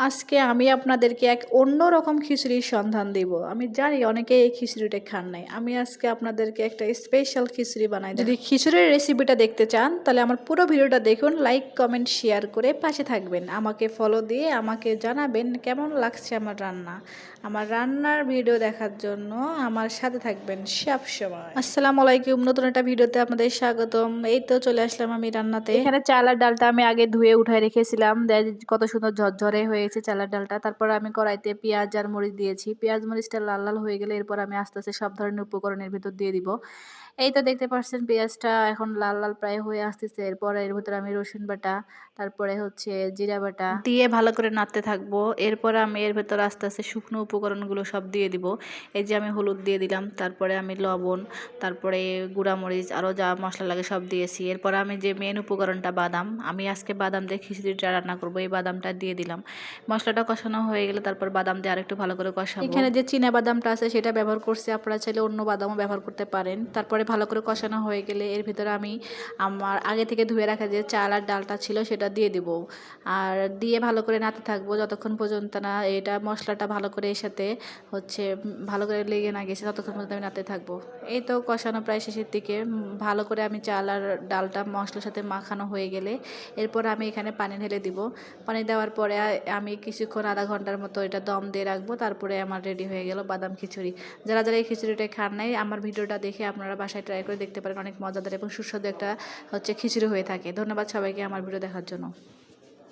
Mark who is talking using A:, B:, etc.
A: আজকে আমি আপনাদেরকে এক অন্যরকম খিচুড়ির সন্ধান দিব। আমি জানি অনেকে এই খিচুড়িটা খান নাই। আমি আজকে আপনাদেরকে একটা স্পেশাল খিচুড়ি বানাই দেখাবো। যদি খিচুড়ির রেসিপিটা দেখতে চান তাহলে আমার পুরো ভিডিওটা দেখুন, লাইক কমেন্ট শেয়ার করে পাশে থাকবেন। আমাকে ফলো দিয়ে আমাকে জানাবেন কেমন লাগছে আমার রান্না। আমার রান্নার ভিডিও দেখার জন্য আমার সাথে থাকবেন সব সময়। আসসালামু আলাইকুম, নতুন একটা ভিডিওতে আপনাদের স্বাগতম। এই তো চলে আসলাম আমি রান্নাতে। এখানে চাল আর ডালটা আমি আগে ধুয়ে উঠায় রেখেছিলাম, কত সুন্দর ঝরঝরে হয়েছে চালের ডালটা। তারপর আমি কড়াইতে পেঁয়াজ আর মরিচ দিয়েছি। পেঁয়াজ মরিচটা লাল লাল হয়ে গেলে এরপর আমি আস্তে আস্তে সব ধরনের উপকরণের ভিতর দিয়ে দিব। এই তো দেখতে পাচ্ছেন পেঁয়াজটা এখন লাল লাল প্রায় হয়ে আসতেছে। এরপর এর ভিতরে আমি রসুন বাটা, তারপরে হচ্ছে জিরা বাটা দিয়ে ভালো করে নাড়তে থাকবো। এরপর আমি এর ভেতর আস্তে আস্তে শুকনো উপকরণগুলো সব দিয়ে দিব। এই যে আমি হলুদ দিয়ে দিলাম, তারপরে আমি লবণ, তারপরে গুঁড়ামরিচ, আরও যা মশলা লাগে সব দিয়েছি। এরপর আমি যে মেন উপকরণটা বাদাম, আমি আজকে বাদাম দিয়ে খিচুড়িটা রান্না করবো, এই বাদামটা দিয়ে দিলাম। মশলাটা কষানো হয়ে গেলে তারপর বাদাম দিয়ে আরেকটু ভালো করে কষাবো। এখানে যে চীনা বাদামটা আছে সেটা ব্যবহার করছি, আপনারা চাইলে অন্য বাদামও ব্যবহার করতে পারেন। তারপরে ভালো করে কষানো হয়ে গেলে এর ভিতরে আমি আমার আগে থেকে ধুয়ে রাখা যে চাল আর ডালটা ছিল সেটা দিয়ে দিব। আর দিয়ে ভালো করে নাড়তে থাকবো যতক্ষণ পর্যন্ত না এটা মশলাটা ভালো করে এর সাথে হচ্ছে ভালো করে লেগে না গেছে, ততক্ষণ পর্যন্ত আমি নাড়তে থাকবো। এই তো কষানো প্রায় শেষের দিকে। ভালো করে আমি চাল আর ডালটা মশলার সাথে মাখানো হয়ে গেলে এরপর আমি এখানে পানি ঢেলে দিব। পানি দেওয়ার পরে আমি কিছুক্ষণ আধা ঘন্টার মতো এটা দম দিয়ে রাখবো। তারপরে আমার রেডি হয়ে গেল বাদাম খিচুড়ি। যারা যারা এই খিচুড়িটা খান নাই আমার ভিডিওটা দেখে আপনারা বাসায় ট্রাই করে দেখতে পারেন। অনেক মজাদার এবং সুস্বাদু একটা হচ্ছে খিচুড়ি হয়ে থাকে। ধন্যবাদ সবাইকে আমার ভিডিও দেখার জন্য।